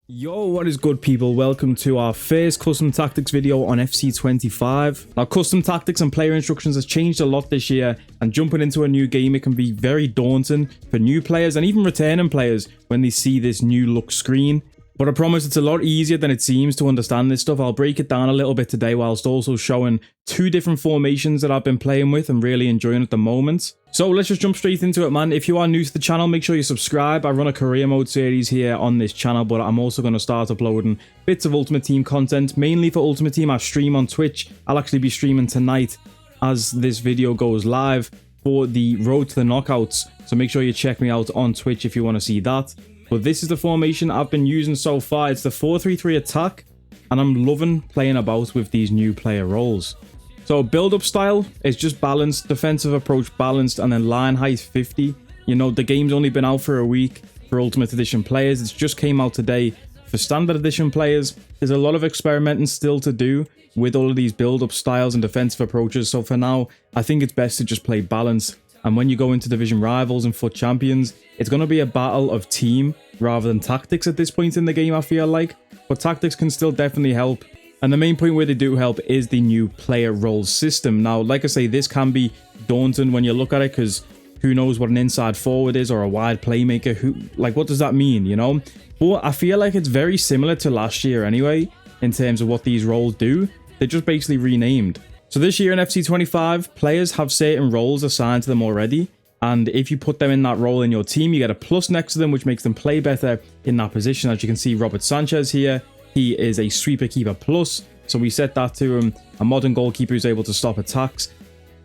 Yo, what is good, people? Welcome to our first custom tactics video on FC25. Now, custom tactics and player instructions has changed a lot this year, and jumping into a new game, it can be very daunting for new players and even returning players when they see this new look screen. But I promise it's a lot easier than it seems to understand this stuff. I'll break it down a little bit today whilst also showing two different formations that I've been playing with and really enjoying at the moment. So let's just jump straight into it, man. If you are new to the channel, make sure you subscribe. I run a career mode series here on this channel, but I'm also going to start uploading bits of Ultimate Team content, mainly for Ultimate Team. I stream on Twitch. I'll actually be streaming tonight as this video goes live for the Road to the Knockouts. So make sure you check me out on Twitch if you want to see that. But this is the formation I've been using so far. It's the 4-3-3 attack, and I'm loving playing about with these new player roles. So build-up style is just balanced, defensive approach balanced, and then line height 50. You know, the game's only been out for a week for Ultimate Edition players. It's just came out today for Standard Edition players. There's a lot of experimenting still to do with all of these build-up styles and defensive approaches. So for now, I think it's best to just play balance. And when you go into division rivals and FUT champions, it's going to be a battle of team rather than tactics at this point in the game, I feel like. But tactics can still definitely help. And the main point where they do help is the new player roles system. Now, like I say, this can be daunting when you look at it, because who knows what an inside forward is or a wide playmaker. What does that mean, you know? But I feel like it's very similar to last year anyway, in terms of what these roles do. They're just basically renamed. So this year in FC25, players have certain roles assigned to them already. And if you put them in that role in your team, you get a plus next to them, which makes them play better in that position. As you can see, Robert Sanchez here, he is a sweeper keeper plus. So we set that to him. A modern goalkeeper who's able to stop attacks.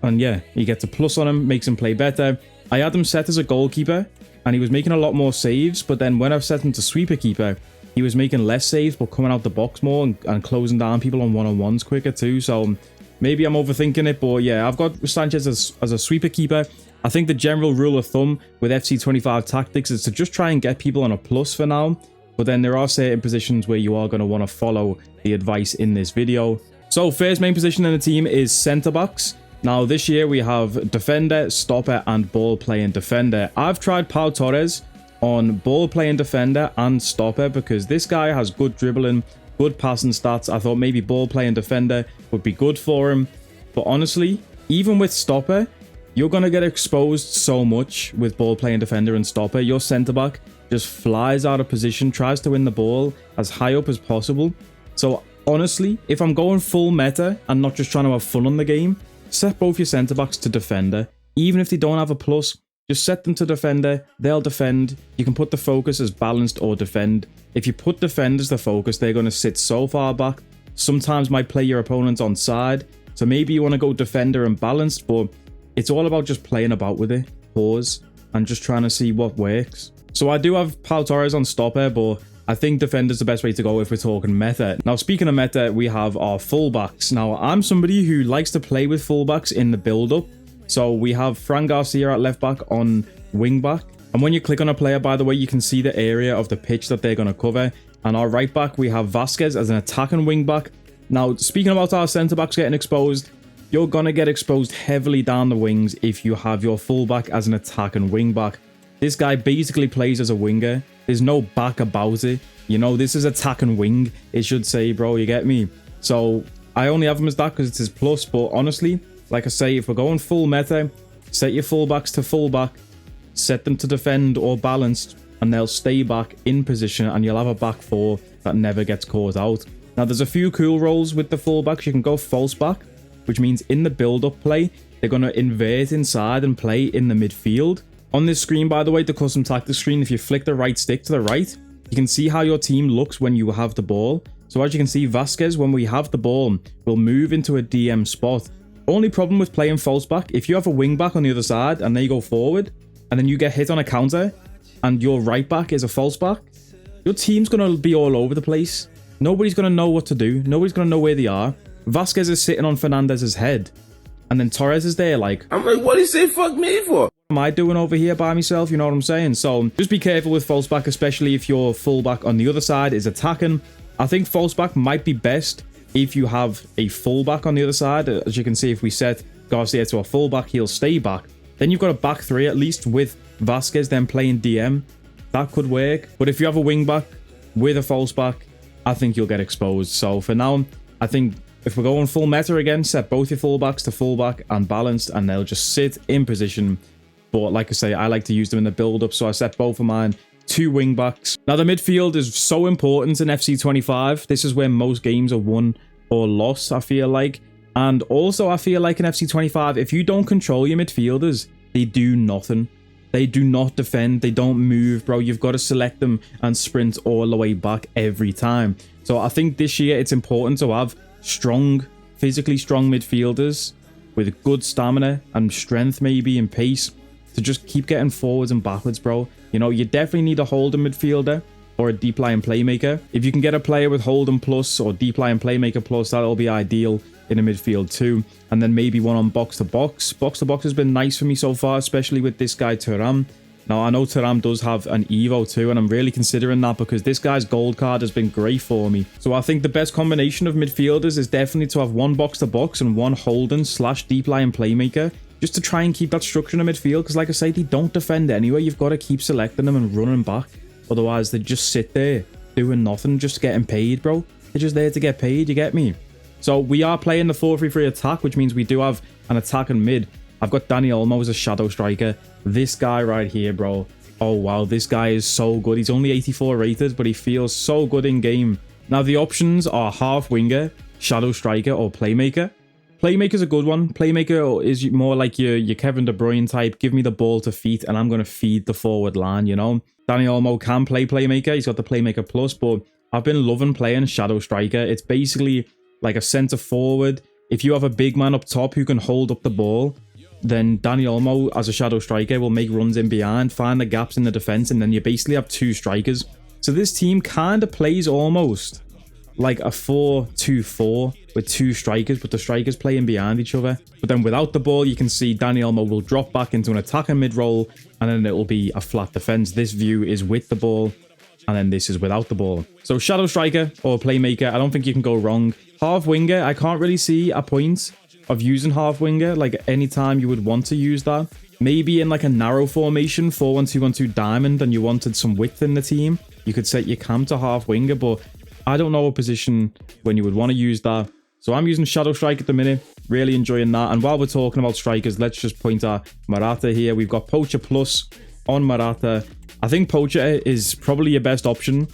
And yeah, he gets a plus on him, makes him play better. I had him set as a goalkeeper, and he was making a lot more saves. But then when I've set him to sweeper keeper, he was making less saves, but coming out the box more and closing down people on one-on-ones quicker too. So maybe I'm overthinking it, but yeah, I've got Sanchez as a sweeper keeper. I think the general rule of thumb with FC25 tactics is to just try and get people on a plus for now. But then there are certain positions where you are going to want to follow the advice in this video. So first main position in the team is centre-backs. Now this year we have defender, stopper and ball-playing defender. I've tried Pau Torres on ball-playing defender and stopper because this guy has good dribbling, good passing stats. I thought maybe ball-playing defender would be good for him. But honestly, even with stopper, you're going to get exposed so much with ball-playing defender and stopper. Your centre-back just flies out of position, tries to win the ball as high up as possible. So honestly, if I'm going full meta and not just trying to have fun on the game, set both your centre-backs to defender. Even if they don't have a plus, just set them to defender. They'll defend. You can put the focus as balanced or defend. If you put defend as the focus, they're going to sit so far back. Sometimes might play your opponent on side. So maybe you want to go defender and balanced, but it's all about just playing about with it. Pause and just trying to see what works. So I do have Pau Torres on stopper, but I think defender's the best way to go if we're talking meta. Now, speaking of meta, we have our fullbacks. Now, I'm somebody who likes to play with fullbacks in the build-up. So we have Fran Garcia at left back on wing back. And when you click on a player, by the way, you can see the area of the pitch that they're going to cover. And our right back, we have Vasquez as an attacking wing back. Now, speaking about our centre backs getting exposed, you're going to get exposed heavily down the wings if you have your fullback as an attacking wing back. This guy basically plays as a winger. There's no back about it. You know, this is attacking wing, it should say, bro, you get me? So I only have him as that because it's his plus. But honestly, like I say, if we're going full meta, set your fullbacks to fullback, set them to defend or balanced, and they'll stay back in position, and you'll have a back four that never gets caught out. Now, there's a few cool roles with the fullbacks. You can go false back, which means in the build-up play, they're going to invert inside and play in the midfield. On this screen, by the way, the custom tactics screen, if you flick the right stick to the right, you can see how your team looks when you have the ball. So as you can see, Vasquez, when we have the ball, will move into a DM spot. Only problem with playing false back, if you have a wing back on the other side and they go forward, and then you get hit on a counter, and your right back is a false back, your team's going to be all over the place. Nobody's going to know what to do. Nobody's going to know where they are. Vasquez is sitting on Fernandez's head. And then Torres is there like, I'm like, what is he fuck me for? What am I doing over here by myself? You know what I'm saying? So just be careful with false back, especially if your fullback on the other side is attacking. I think false back might be best if you have a fullback on the other side. As you can see, if we set Garcia to a fullback, he'll stay back. Then you've got a back three at least with Vasquez then playing DM. That could work. But if you have a wing back, with a false back, I think you'll get exposed. So for now, I think if we're going full meta again, set both your fullbacks to fullback and balanced, and they'll just sit in position. But like I say, I like to use them in the build-up, so I set both of mine to wing backs. Now, the midfield is so important in FC 25. This is where most games are won or lost, I feel like. And also, I feel like in FC 25, if you don't control your midfielders, they do nothing. They do not defend. They don't move, bro. You've got to select them and sprint all the way back every time. So I think this year it's important to have strong, physically strong midfielders with good stamina and strength, maybe, and pace to just keep getting forwards and backwards, bro. You know, you definitely need a holding midfielder or a deep line playmaker. If you can get a player with holding plus or deep line playmaker plus, that'll be ideal in a midfield too. And then maybe one on box to box. Box to box has been nice for me so far, especially with this guy Thuram. Now, I know Thuram does have an Evo too, and I'm really considering that because this guy's gold card has been great for me. So I think the best combination of midfielders is definitely to have one box to box and one holding / deep line playmaker, just to try and keep that structure in the midfield. Because like I say, they don't defend anyway. You've got to keep selecting them and running back. Otherwise, they just sit there doing nothing, just getting paid, bro. They're just there to get paid, you get me? So we are playing the 4-3-3 attack, which means we do have an attack and mid. I've got Dani Olmo as a shadow striker. This guy right here, bro. Oh, wow. This guy is so good. He's only 84 rated, but he feels so good in game. Now, the options are half winger, shadow striker, or playmaker. Playmaker's a good one. Playmaker is more like your Kevin De Bruyne type. Give me the ball to feet, and I'm going to feed the forward line, you know? Dani Olmo can play playmaker. He's got the playmaker plus, but I've been loving playing shadow striker. It's basically like a center forward. If you have a big man up top who can hold up the ball, then Dani Olmo as a shadow striker will make runs in behind, find the gaps in the defense, and then you basically have two strikers. So this team kind of plays almost like a 4-2-4 with two strikers, but the strikers playing behind each other. But then without the ball, you can see Dani Olmo will drop back into an attacking mid-roll, and then it will be a flat defense. This view is with the ball, and then this is without the ball. So shadow striker or playmaker, I don't think you can go wrong. Half winger, I can't really see a point of using half winger, like anytime you would want to use that. Maybe in like a narrow formation, 4-1-2-1-2 diamond, and you wanted some width in the team, you could set your cam to half winger, but I don't know a position when you would want to use that. So I'm using shadow strike at the minute, really enjoying that. And while we're talking about strikers, let's just point at Morata here. We've got Poacher Plus on Morata. I think Poacher is probably your best option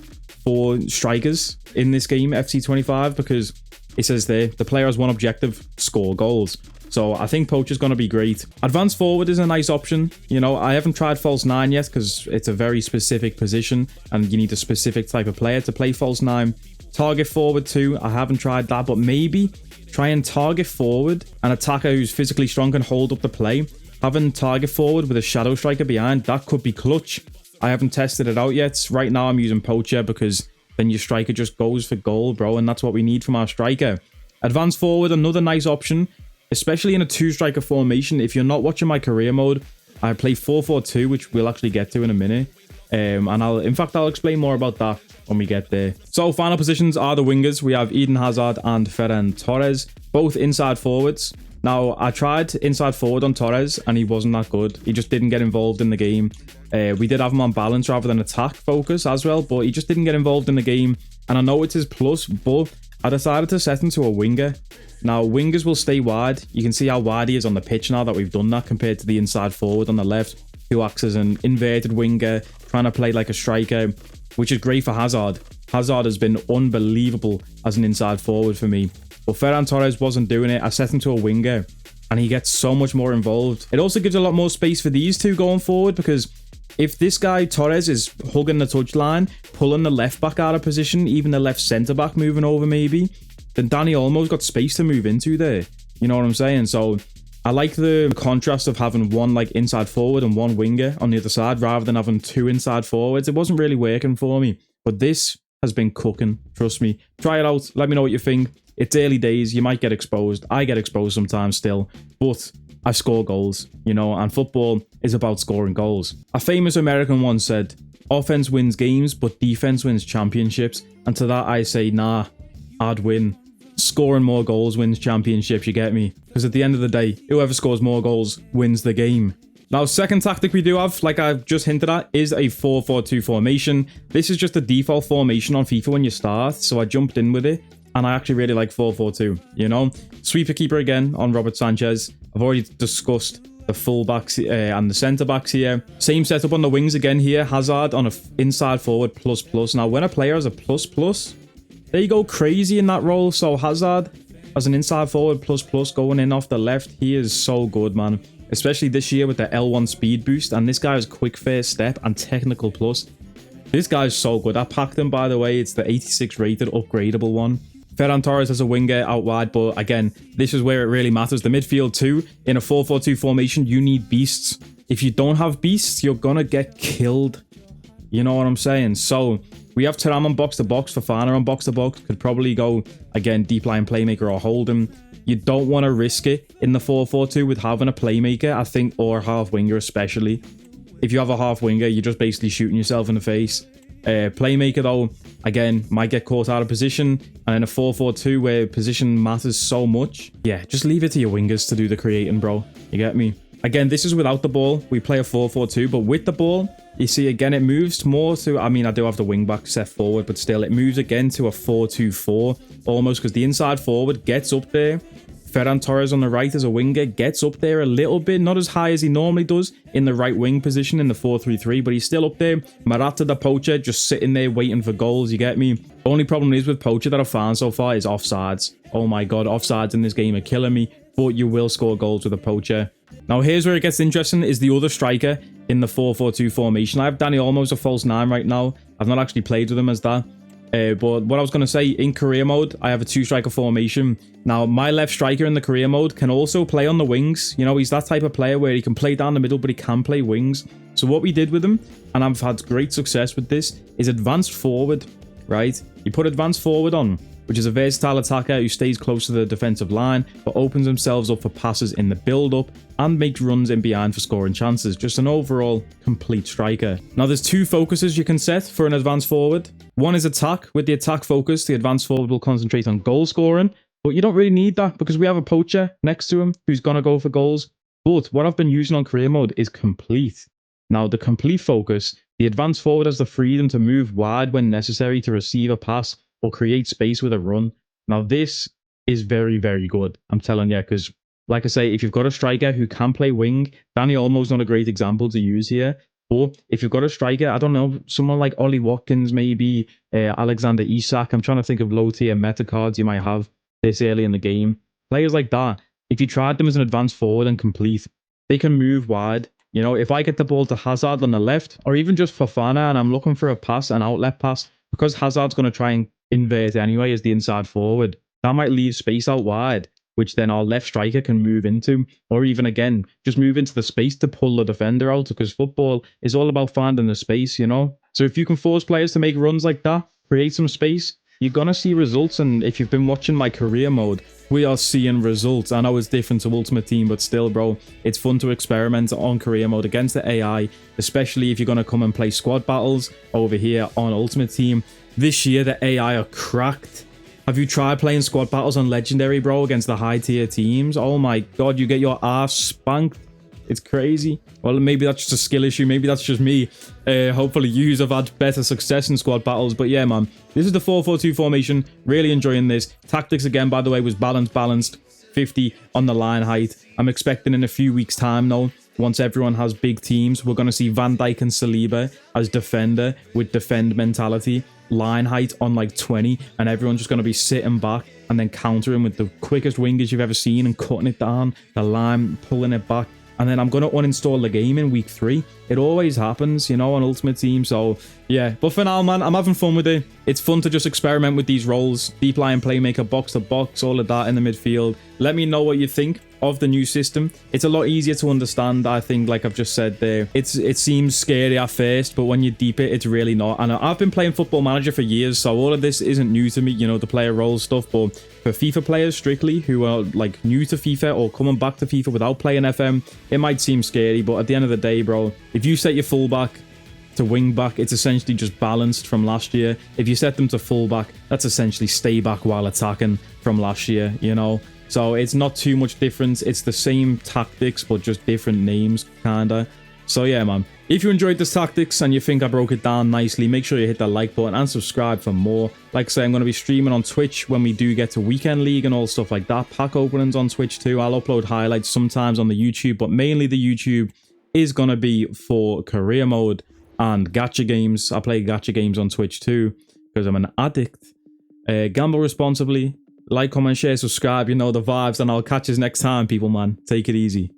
for strikers in this game, FC 25, because it says there, the player has one objective, score goals. So I think Poacher's going to be great. Advanced forward is a nice option. You know, I haven't tried false 9 yet because it's a very specific position and you need a specific type of player to play false 9. Target forward too, I haven't tried that, but maybe try and target forward an attacker who's physically strong and hold up the play. Having target forward with a shadow striker behind, that could be clutch. I haven't tested it out yet. Right now I'm using Poacher because then your striker just goes for goal, bro, and that's what we need from our striker. Advanced forward, another nice option, especially in a two-striker formation. If you're not watching my career mode, I play 4-4-2, which we'll actually get to in a minute. And I'll explain more about that when we get there. So final positions are the wingers. We have Eden Hazard and Ferran Torres, both inside forwards. Now, I tried inside forward on Torres, and he wasn't that good. He just didn't get involved in the game. We did have him on balance rather than attack focus as well, but he just didn't get involved in the game. And I know it's his plus, but I decided to set him to a winger. Now, wingers will stay wide. You can see how wide he is on the pitch now that we've done that compared to the inside forward on the left, who acts as an inverted winger, trying to play like a striker, which is great for Hazard. Hazard has been unbelievable as an inside forward for me. But Ferran Torres wasn't doing it. I set him to a winger, and he gets so much more involved. It also gives a lot more space for these two going forward, because if this guy Torres is hugging the touchline, pulling the left back out of position, even the left centre back moving over maybe, then Dani Olmo's got space to move into there. You know what I'm saying? So I like the contrast of having one like inside forward and one winger on the other side rather than having two inside forwards. It wasn't really working for me, but this has been cooking. Trust me. Try it out. Let me know what you think. It's early days. You might get exposed. I get exposed sometimes still, but I score goals, you know, and football is about scoring goals. A famous American once said, offense wins games, but defense wins championships. And to that I say, nah, I'd win. Scoring more goals wins championships, you get me? Because at the end of the day, whoever scores more goals wins the game. Now, second tactic we do have, like I've just hinted at, is a 4-4-2 formation. This is just the default formation on FIFA when you start, so I jumped in with it, and I actually really like 4-4-2, you know? Sweeper keeper again on Robert Sanchez. I've already discussed the fullbacks and the centre-backs here. Same setup on the wings again here. Hazard on a inside forward ++. Now, when a player has a ++, they go crazy in that role. So Hazard as an inside forward ++ going in off the left. He is so good, man. Especially this year with the L1 speed boost. And this guy has quick first step and technical plus. This guy's so good. I packed him, by the way. It's the 86 rated upgradable one. Ferran Torres as a winger out wide, but again, this is where it really matters. The midfield too, in a 4-4-2 formation, you need beasts. If you don't have beasts, you're gonna get killed. You know what I'm saying? So, we have Thuram on box-to-box, Fofana on box-to-box. Could probably go, again, deep line playmaker or hold him. You don't want to risk it in the 4-4-2 with having a playmaker, I think, or half winger especially. If you have a half winger, you're just basically shooting yourself in the face. Playmaker though, again, might get caught out of position, and in a 4-4-2 where position matters so much, yeah, just leave it to your wingers to do the creating, bro. You get me? Again, this is without the ball. We play a 4-4-2, but with the ball, you see, again, it moves more to, I mean, I do have the wing back set forward, but still, it moves again to a 4-2-4, almost, because the inside forward gets up there. Ferran Torres on the right as a winger gets up there a little bit, not as high as he normally does in the right wing position in the 4-3-3, but he's still up there. Morata the poacher just sitting there waiting for goals, you get me? Only problem is with poacher that I've found so far is offsides. Oh my god, offsides in this game are killing me, but you will score goals with a poacher. Now here's where it gets interesting, is the other striker in the 4-4-2 formation. I have Dani Olmo as a false 9 right now. I've not actually played with him as that. But what I was going to say, in career mode, I have a 2-striker formation. Now, my left striker in the career mode can also play on the wings. You know, he's that type of player where he can play down the middle, but he can play wings. So what we did with him, and I've had great success with this, is advanced forward, right? You put advanced forward on, which is a versatile attacker who stays close to the defensive line, but opens themselves up for passes in the build-up and makes runs in behind for scoring chances. Just an overall complete striker. Now, there's 2 focuses you can set for an advanced forward. One is attack. With the attack focus, the advanced forward will concentrate on goal scoring, but you don't really need that because we have a poacher next to him who's going to go for goals. But what I've been using on career mode is complete. Now, the complete focus, the advanced forward has the freedom to move wide when necessary to receive a pass or create space with a run. Now, this is very, very good. I'm telling you, because like I say, if you've got a striker who can play wing, Dani Olmo's not a great example to use here. Or if you've got a striker, I don't know, someone like Ollie Watkins, maybe Alexander Isak. I'm trying to think of low tier meta cards you might have this early in the game. Players like that, if you tried them as an advanced forward and complete, they can move wide. You know, if I get the ball to Hazard on the left, or even just Fofana, and I'm looking for a pass, an outlet pass, because Hazard's going to try and invert anyway as the inside forward, that might leave space out wide, which then our left striker can move into, or even again, just move into the space to pull the defender out, because football is all about finding the space, you know? So if you can force players to make runs like that, create some space, you're going to see results. And if you've been watching my career mode, we are seeing results. I know it's different to Ultimate Team, but still, bro, it's fun to experiment on career mode against the AI, especially if you're going to come and play squad battles over here on Ultimate Team. This year, the AI are cracked. Have you tried playing squad battles on Legendary, bro, against the high tier teams? Oh my god, you get your ass spanked. It's crazy. Well, maybe that's just a skill issue. Maybe that's just me. Hopefully, yous have had better success in squad battles. But yeah, man, this is the 4-4-2 formation. Really enjoying this. Tactics, again, by the way, was balanced. 50 on the line height. I'm expecting in a few weeks' time, though, once everyone has big teams, we're going to see Van Dijk and Saliba as defender with defend mentality. Line height on like 20, and everyone's just going to be sitting back and then countering with the quickest wingers you've ever seen and cutting it down, the line, pulling it back. And then I'm going to uninstall the game in week 3. It always happens, you know, on Ultimate Team. So, yeah. But for now, man, I'm having fun with it. It's fun to just experiment with these roles. Deep line playmaker, box to box, all of that in the midfield. Let me know what you think of the new system. It's a lot easier to understand, I think, like I've just said there. It seems scary at first, but when you deep it, it's really not. And I've been playing Football Manager for years, so all of this isn't new to me, you know, the player role stuff. But for FIFA players strictly, who are like new to FIFA or coming back to FIFA without playing FM, it might seem scary, but at the end of the day, bro, if you set your fullback to wing back, it's essentially just balanced from last year. If you set them to fullback, that's essentially stay back while attacking from last year, you know. So it's not too much difference. It's the same tactics, but just different names, kinda. So yeah, man. If you enjoyed this tactics and you think I broke it down nicely, make sure you hit that like button and subscribe for more. Like I say, I'm going to be streaming on Twitch when we do get to Weekend League and all stuff like that. Pack openings on Twitch too. I'll upload highlights sometimes on the YouTube, but mainly the YouTube is going to be for career mode and gacha games. I play gacha games on Twitch too because I'm an addict. Gamble responsibly. Like, comment, share, subscribe. You know the vibes, and I'll catch you next time, people, man. Take it easy.